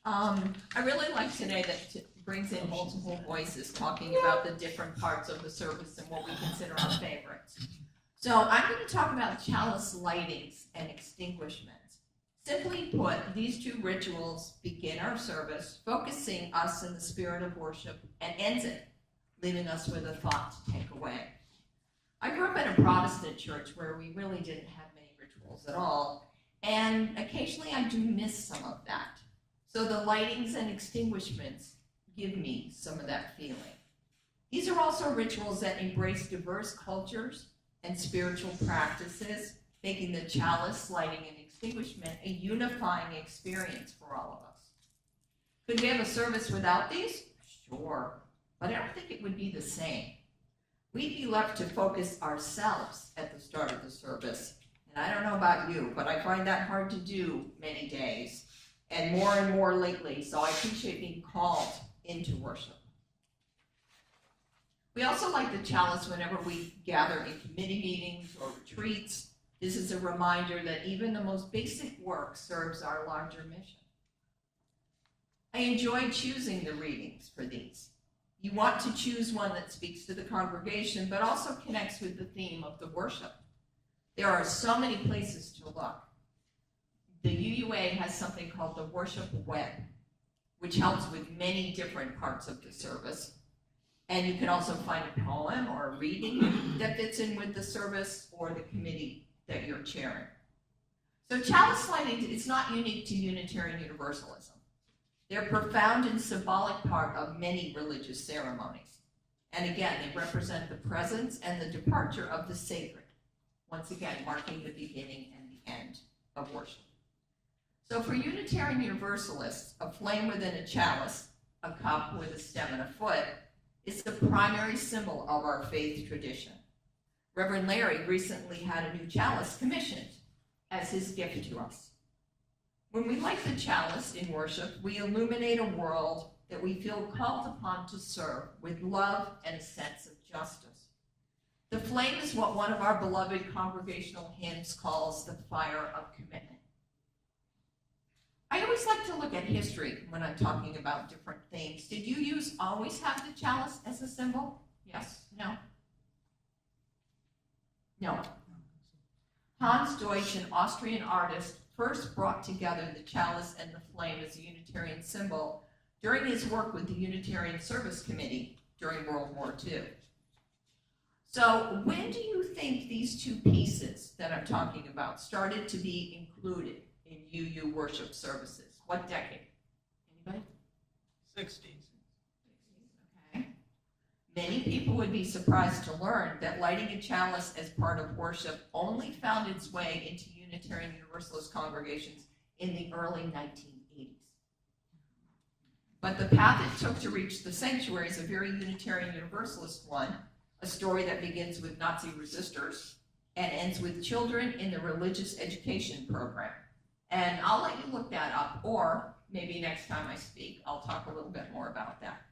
I really like today that it brings in multiple voices talking about the different parts of the service and what we consider our favorites. So I'm going to talk about chalice lightings and extinguishments. Simply put, these two rituals begin our service, focusing us in the spirit of worship, and ends it, leaving us with a thought to take away. I grew up in a Protestant church where we really didn't have many rituals at all, and occasionally I do miss some of that. So the lightings and extinguishments give me some of that feeling. These are also rituals that embrace diverse cultures and spiritual practices, making the chalice, lighting, and extinguishment a unifying experience for all of us. Could we have a service without these? Sure, but I don't think it would be the same. We'd be left to focus ourselves at the start of the service. And I don't know about you, but I find that hard to do many days, and more lately, so I appreciate being called into worship. We also like the chalice whenever we gather in committee meetings or retreats. This is a reminder that even the most basic work serves our larger mission. I enjoy choosing the readings for these. You want to choose one that speaks to the congregation, but also connects with the theme of the worship. There are so many places to look. The UUA has something called the Worship Web, which helps with many different parts of the service. And you can also find a poem or a reading that fits in with the service or the committee that you're chairing. So chalice lighting is not unique to Unitarian Universalism. They're a profound and symbolic part of many religious ceremonies. And again, they represent the presence and the departure of the sacred, once again marking the beginning and the end of worship. So for Unitarian Universalists, a flame within a chalice, a cup with a stem and a foot, is the primary symbol of our faith tradition. Reverend Larry recently had a new chalice commissioned as his gift to us. When we light the chalice in worship, we illuminate a world that we feel called upon to serve with love and a sense of justice. The flame is what one of our beloved congregational hymns calls the fire of commitment. I always like to look at history when I'm talking about different themes. Did you always have the chalice as a symbol? Yes? No? No. Hans Deutsch, an Austrian artist, first brought together the chalice and the flame as a Unitarian symbol during his work with the Unitarian Service Committee during World War II. So when do you think these two pieces that I'm talking about started to be included in UU worship services? What decade? Anybody? 60s. Okay. Many people would be surprised to learn that lighting a chalice as part of worship only found its way into Unitarian Universalist congregations in the early 1980s. But the path it took to reach the sanctuary is a very Unitarian Universalist one, a story that begins with Nazi resistors and ends with children in the religious education program. And I'll let you look that up, or maybe next time I speak, I'll talk a little bit more about that.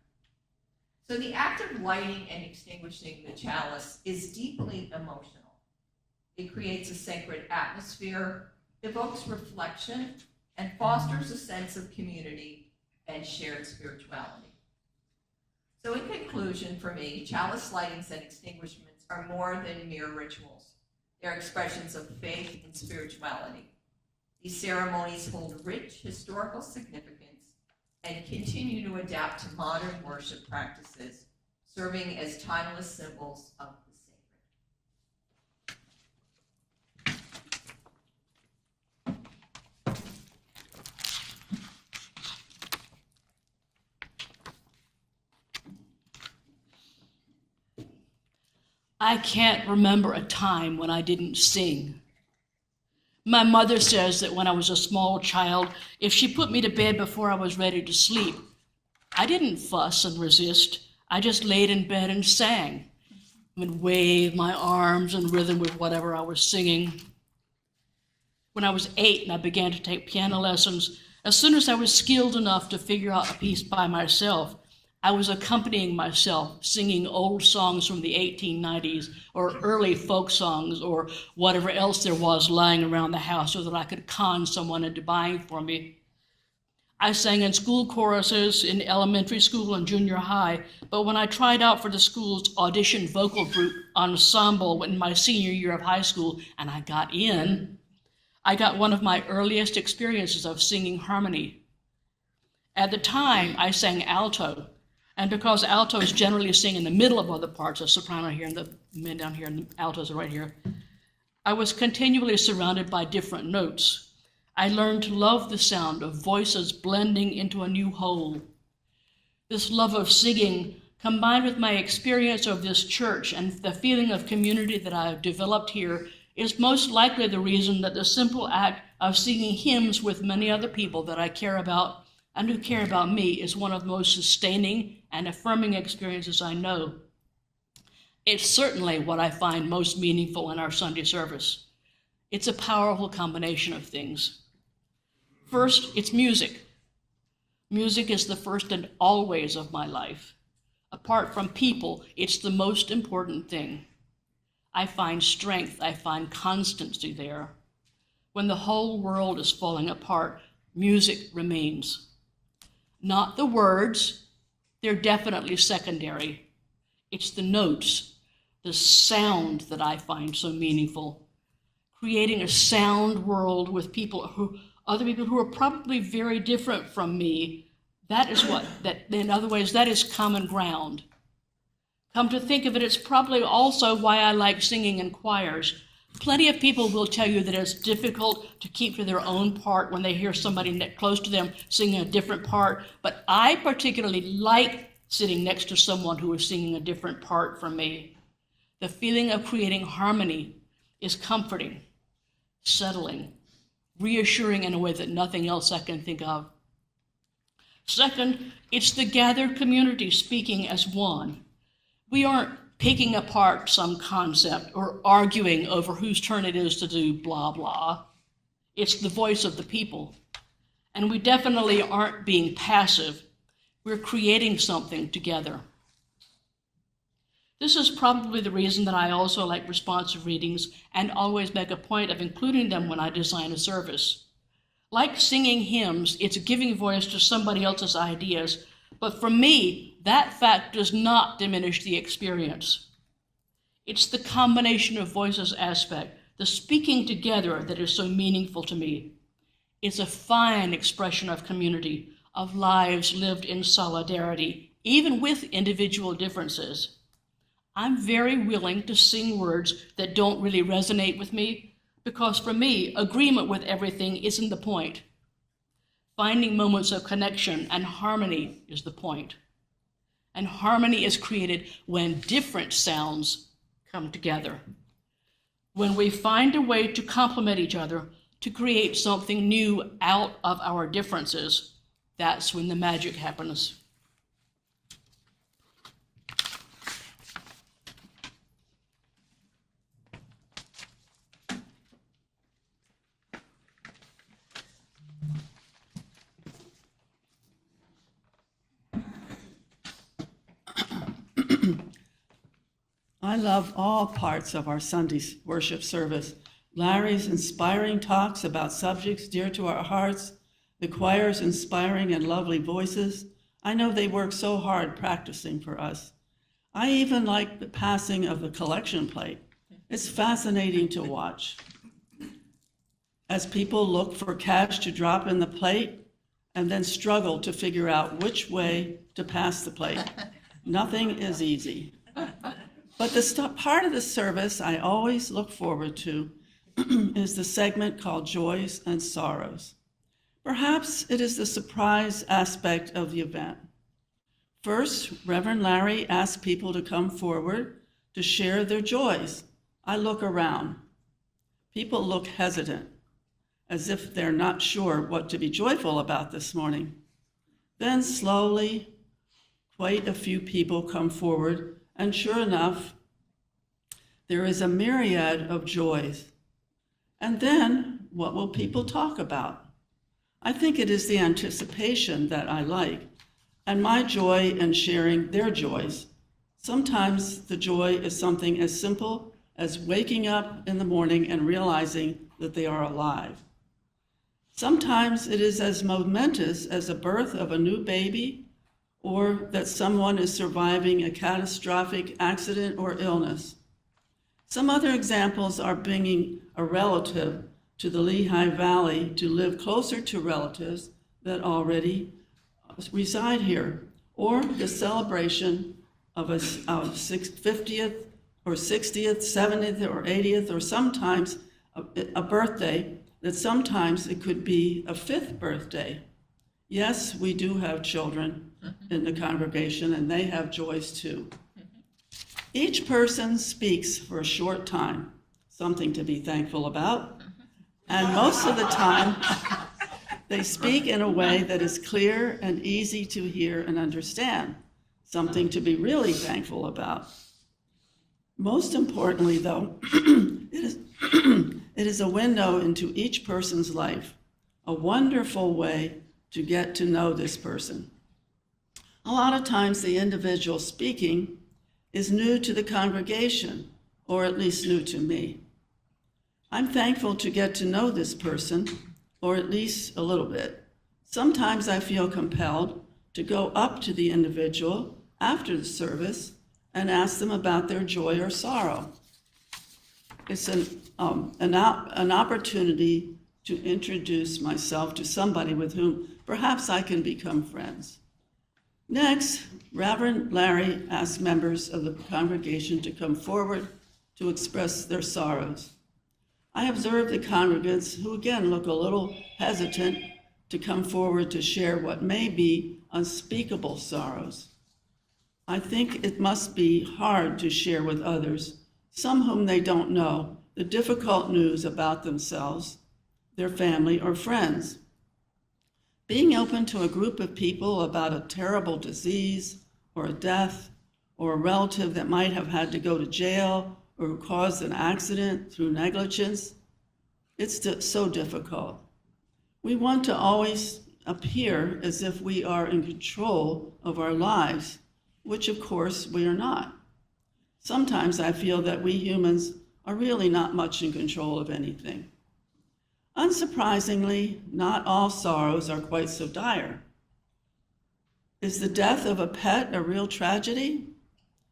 So the act of lighting and extinguishing the chalice is deeply emotional. It creates a sacred atmosphere, evokes reflection, and fosters a sense of community and shared spirituality. So in conclusion, for me, chalice lightings and extinguishments are more than mere rituals. They're expressions of faith and spirituality. These ceremonies hold rich historical significance and continue to adapt to modern worship practices, serving as timeless symbols of the I can't remember a time when I didn't sing. My mother says that when I was a small child, if she put me to bed before I was ready to sleep, I didn't fuss and resist. I just laid in bed and sang. I would wave my arms in rhythm with whatever I was singing. When I was 8 and I began to take piano lessons, as soon as I was skilled enough to figure out a piece by myself, I was accompanying myself, singing old songs from the 1890s or early folk songs or whatever else there was lying around the house so that I could con someone into buying for me. I sang in school choruses in elementary school and junior high, but when I tried out for the school's audition vocal group ensemble in my senior year of high school and I got in, I got one of my earliest experiences of singing harmony. At the time, I sang alto, and because altos generally sing in the middle of other parts, a soprano here and the men down here and the altos are right here, I was continually surrounded by different notes. I learned to love the sound of voices blending into a new whole. This love of singing, combined with my experience of this church and the feeling of community that I have developed here, is most likely the reason that the simple act of singing hymns with many other people that I care about and who care about me is one of the most sustaining and affirming experiences I know. It's certainly what I find most meaningful in our Sunday service. It's a powerful combination of things. First, it's music. Music is the first and always of my life. Apart from people, it's the most important thing. I find strength, I find constancy there. When the whole world is falling apart, music remains. Not the words, they're definitely secondary. It's the notes, the sound that I find so meaningful. Creating a sound world with other people who are probably very different from me, in other ways, that is common ground. Come to think of it, it's probably also why I like singing in choirs. Plenty of people will tell you that it's difficult to keep to their own part when they hear somebody close to them singing a different part, but I particularly like sitting next to someone who is singing a different part from me. The feeling of creating harmony is comforting, settling, reassuring in a way that nothing else I can think of. Second, it's the gathered community speaking as one. We aren't picking apart some concept or arguing over whose turn it is to do blah, blah. It's the voice of the people. And we definitely aren't being passive. We're creating something together. This is probably the reason that I also like responsive readings and always make a point of including them when I design a service. Like singing hymns, it's giving voice to somebody else's ideas, but for me, that fact does not diminish the experience. It's the combination of voices aspect, the speaking together, that is so meaningful to me. It's a fine expression of community, of lives lived in solidarity, even with individual differences. I'm very willing to sing words that don't really resonate with me, because for me, agreement with everything isn't the point. Finding moments of connection and harmony is the point. And harmony is created when different sounds come together. When we find a way to complement each other, to create something new out of our differences, that's when the magic happens. I love all parts of our Sunday worship service. Larry's inspiring talks about subjects dear to our hearts, the choir's inspiring and lovely voices. I know they work so hard practicing for us. I even like the passing of the collection plate. It's fascinating to watch. As people look for cash to drop in the plate and then struggle to figure out which way to pass the plate. Nothing is easy. But the part of the service I always look forward to is the segment called Joys and Sorrows. Perhaps it is the surprise aspect of the event. First, Reverend Larry asks people to come forward to share their joys. I look around. People look hesitant, as if they're not sure what to be joyful about this morning. Then slowly, quite a few people come forward, and sure enough, there is a myriad of joys. And then, what will people talk about? I think it is the anticipation that I like, and my joy in sharing their joys. Sometimes the joy is something as simple as waking up in the morning and realizing that they are alive. Sometimes it is as momentous as the birth of a new baby or that someone is surviving a catastrophic accident or illness. Some other examples are bringing a relative to the Lehigh Valley to live closer to relatives that already reside here, or the celebration of a 50th or 60th, 70th or 80th, or sometimes a birthday that sometimes it could be a 5th birthday. Yes, we do have children in the congregation, and they have joys too. Each person speaks for a short time, something to be thankful about, and most of the time, they speak in a way that is clear and easy to hear and understand, something to be really thankful about. Most importantly, though, it is a window into each person's life, a wonderful way to get to know this person. A lot of times the individual speaking is new to the congregation, or at least new to me. I'm thankful to get to know this person, or at least a little bit. Sometimes I feel compelled to go up to the individual after the service and ask them about their joy or sorrow. It's an opportunity to introduce myself to somebody with whom perhaps I can become friends. Next, Reverend Larry asked members of the congregation to come forward to express their sorrows. I observed the congregants who again look a little hesitant to come forward to share what may be unspeakable sorrows. I think it must be hard to share with others, some whom they don't know, the difficult news about themselves, their family, or friends. Being open to a group of people about a terrible disease or a death or a relative that might have had to go to jail or who caused an accident through negligence, it's so difficult. We want to always appear as if we are in control of our lives, which of course we are not. Sometimes I feel that we humans are really not much in control of anything. Unsurprisingly, not all sorrows are quite so dire. Is the death of a pet a real tragedy?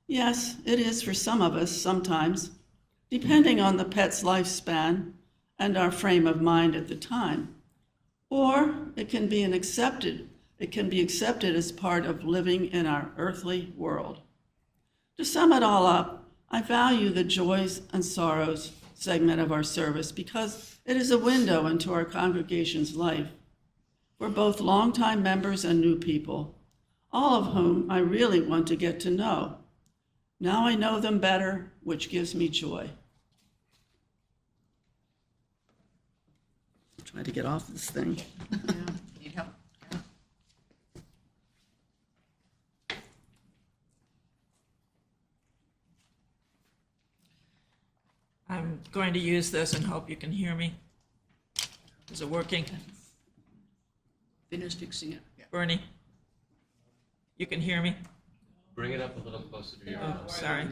Yes, it is for some of us sometimes, depending on the pet's lifespan and our frame of mind at the time. Or it can be accepted as part of living in our earthly world. To sum it all up, I value the joys and sorrows segment of our service because it is a window into our congregation's life for both longtime members and new people, all of whom I really want to get to know. Now I know them better, which gives me joy. I'll try to get off this thing. Need help? I'm going to use this and hope you can hear me. Is it working? Finished fixing it. Bernie? You can hear me? Bring it up a little closer to your Oh, mouth. sorry.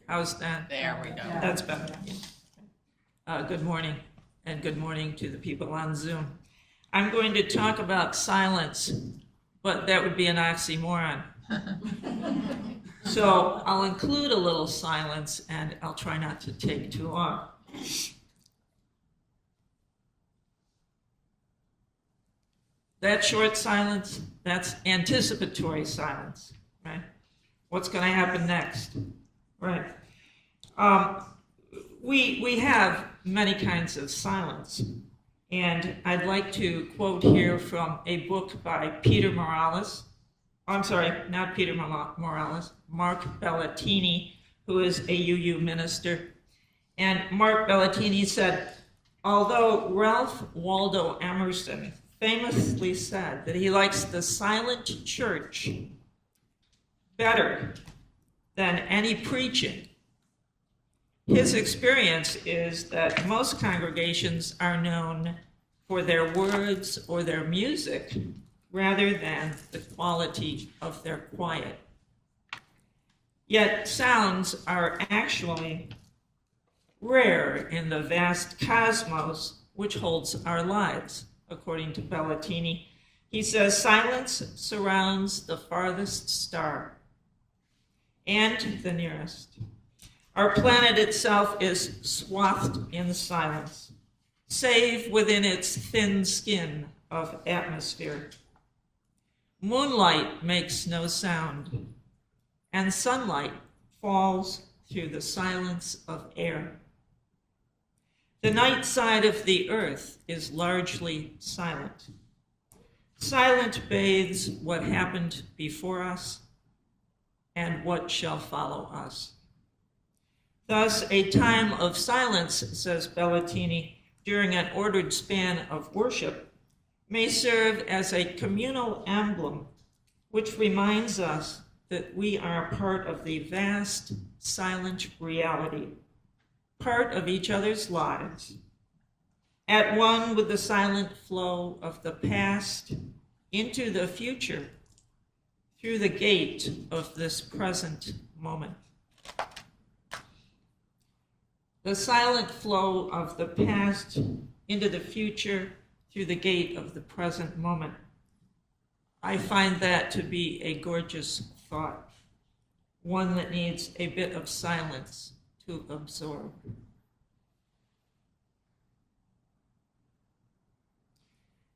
How's that? There we go. That's better. Good morning, and good morning to the people on Zoom. I'm going to talk about silence, but that would be an oxymoron. So I'll include a little silence, and I'll try not to take too long. That short silence, that's anticipatory silence, right? What's going to happen next, right? We have many kinds of silence, and I'd like to quote here from a book by Peter Morales. I'm sorry, not Peter Morales, Mark Bellatini, who is a UU minister. And Mark Bellatini said, although Ralph Waldo Emerson famously said that he likes the silent church better than any preaching, his experience is that most congregations are known for their words or their music rather than the quality of their quiet. Yet sounds are actually rare in the vast cosmos which holds our lives, according to Bellatini. He says, silence surrounds the farthest star and the nearest. Our planet itself is swathed in silence, save within its thin skin of atmosphere. Moonlight makes no sound, and sunlight falls through the silence of air. The night side of the earth is largely silent. Silent bathes what happened before us and what shall follow us. Thus, a time of silence, says Bellatini, during an ordered span of worship, may serve as a communal emblem which reminds us that we are part of the vast, silent reality, part of each other's lives, at one with the silent flow of the past into the future through the gate of this present moment. The silent flow of the past into the future through the gate of the present moment. I find that to be a gorgeous thought, one that needs a bit of silence to absorb.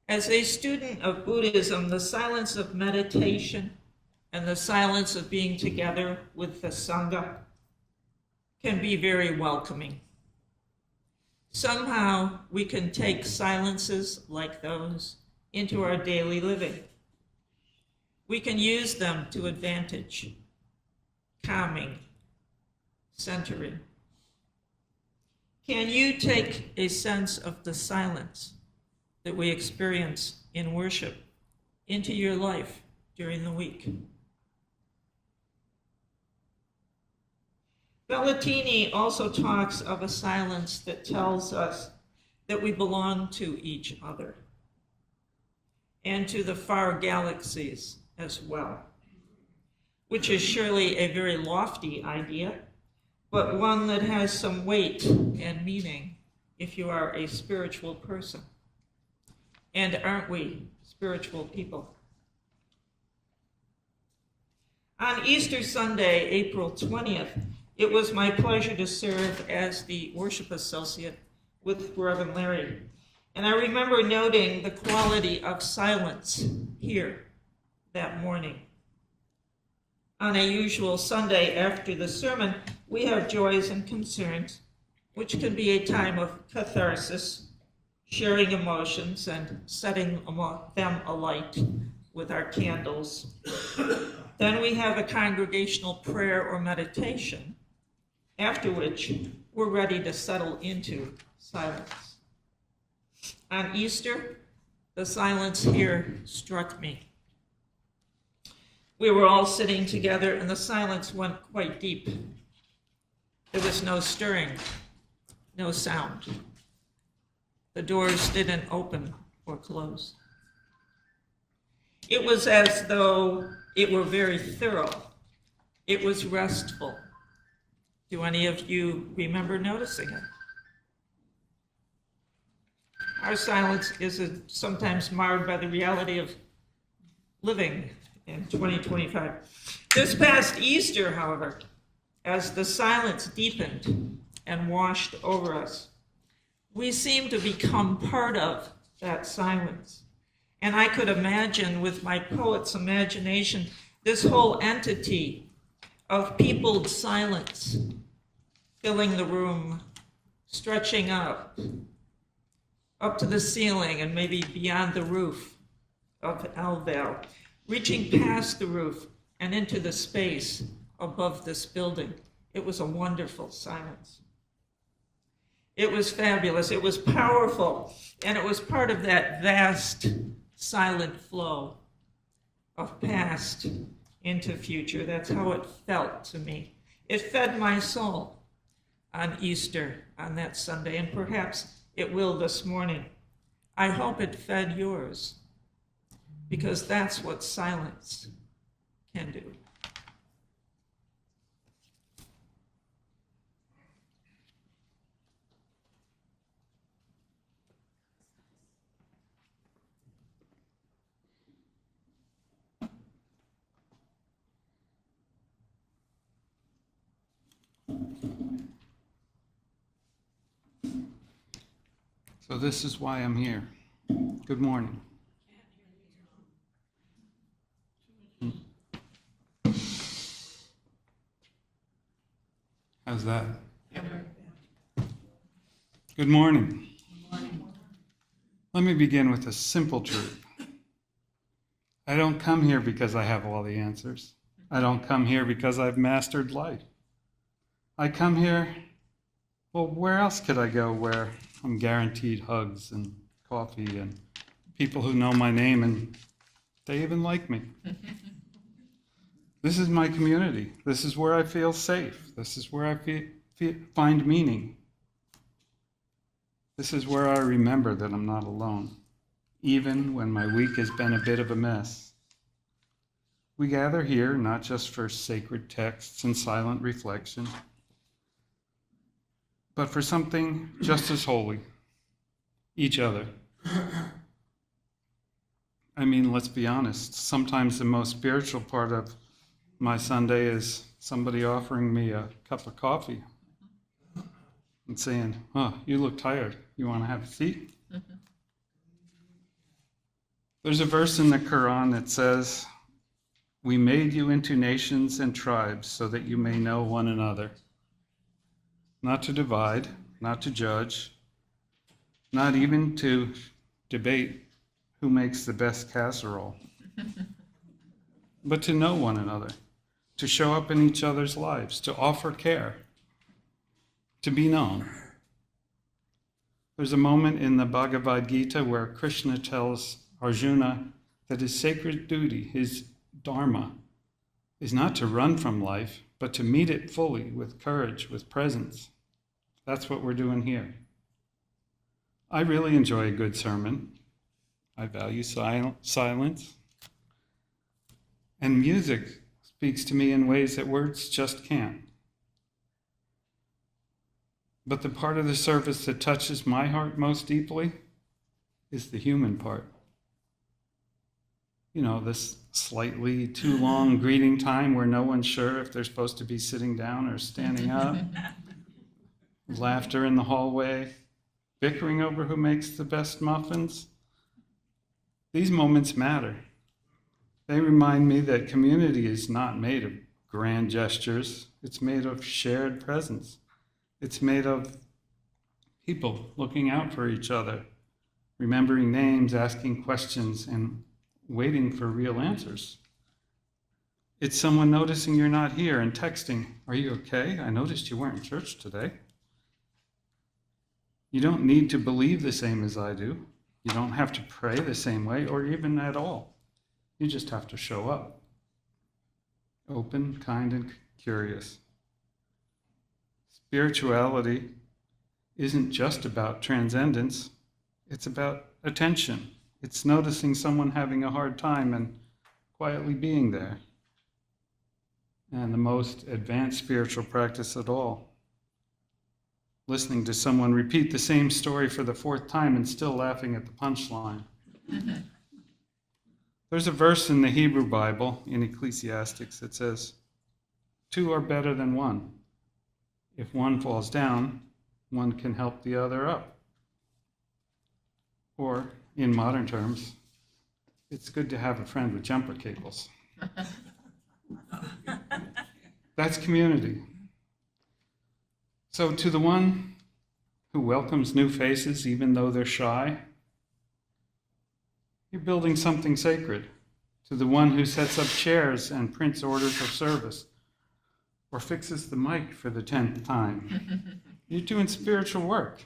As a student of Buddhism, the silence of meditation and the silence of being together with the Sangha can be very welcoming. Somehow we can take silences like those into our daily living. We can use them to advantage, calming, centering. Can you take a sense of the silence that we experience in worship into your life during the week? Bellatini also talks of a silence that tells us that we belong to each other and to the far galaxies as well, which is surely a very lofty idea, but one that has some weight and meaning if you are a spiritual person. And aren't we spiritual people? On Easter Sunday, April 20th, it was my pleasure to serve as the worship associate with Reverend Larry. And I remember noting the quality of silence here that morning. On a usual Sunday after the sermon, we have joys and concerns, which can be a time of catharsis, sharing emotions and setting them alight with our candles. Then we have a congregational prayer or meditation, after which we're ready to settle into silence. On Easter, the silence here struck me. We were all sitting together and the silence went quite deep. There was no stirring, no sound. The doors didn't open or close. It was as though it were very thorough. It was restful. Do any of you remember noticing it? Our silence is sometimes marred by the reality of living in 2025. This past Easter, however, as the silence deepened and washed over us, we seemed to become part of that silence. And I could imagine with my poet's imagination this whole entity of peopled silence filling the room, stretching up to the ceiling and maybe beyond the roof of Elvale, reaching past the roof and into the space above this building. It was a wonderful silence. It was fabulous, it was powerful, and it was part of that vast silent flow of past into future. That's how it felt to me. It fed my soul on Easter, on that Sunday, and perhaps it will this morning. I hope it fed yours, because that's what silence can do. So this is why I'm here. Good morning. How's that? Good morning. Let me begin with a simple truth. I don't come here because I have all the answers. I don't come here because I've mastered life. I come here, well, where else could I go where I'm guaranteed hugs and coffee and people who know my name and they even like me? This is my community. This is where I feel safe. This is where I find meaning. This is where I remember that I'm not alone, even when my week has been a bit of a mess. We gather here not just for sacred texts and silent reflection, but for something just as holy, each other. I mean, let's be honest, sometimes the most spiritual part of my Sunday is somebody offering me a cup of coffee and saying, "Oh, you look tired. You want to have a seat?" There's a verse in the Quran that says, "We made you into nations and tribes so that you may know one another." Not to divide, not to judge, not even to debate who makes the best casserole, but to know one another, to show up in each other's lives, to offer care, to be known. There's a moment in the Bhagavad Gita where Krishna tells Arjuna that his sacred duty, his dharma, is not to run from life, but to meet it fully with courage, with presence. That's what we're doing here. I really enjoy a good sermon. I value silence. And music speaks to me in ways that words just can't. But the part of the service that touches my heart most deeply is the human part. You know, this slightly too long greeting time where no one's sure if they're supposed to be sitting down or standing up. Laughter in the hallway, bickering over who makes the best muffins. These moments matter. They remind me that community is not made of grand gestures. It's made of shared presence. It's made of people looking out for each other, remembering names, asking questions, and waiting for real answers. It's someone noticing you're not here and texting, "Are you okay? I noticed you weren't in church today." You don't need to believe the same as I do. You don't have to pray the same way or even at all. You just have to show up. Open, kind, and curious. Spirituality isn't just about transcendence. It's about attention. It's noticing someone having a hard time and quietly being there. And the most advanced spiritual practice at all. Listening to someone repeat the same story for the fourth time and still laughing at the punchline. There's a verse in the Hebrew Bible, in Ecclesiastes, that says, "Two are better than one. If one falls down, one can help the other up." Or, in modern terms, it's good to have a friend with jumper cables. That's community. So to the one who welcomes new faces even though they're shy, you're building something sacred. To the one who sets up chairs and prints orders of service or fixes the mic for the 10th time, you're doing spiritual work.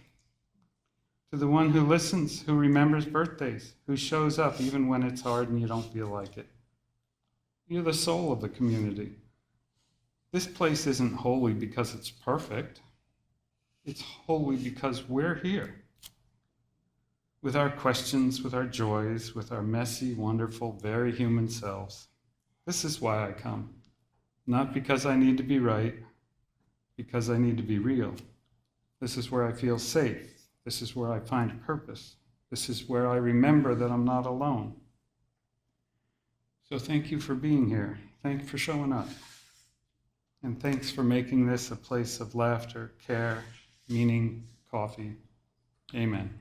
To the one who listens, who remembers birthdays, who shows up even when it's hard and you don't feel like it, you're the soul of the community. This place isn't holy because it's perfect. It's holy because we're here. With our questions, with our joys, with our messy, wonderful, very human selves. This is why I come. Not because I need to be right, because I need to be real. This is where I feel safe. This is where I find purpose. This is where I remember that I'm not alone. So thank you for being here. Thank you for showing up. And thanks for making this a place of laughter, care, meaning, coffee. Amen.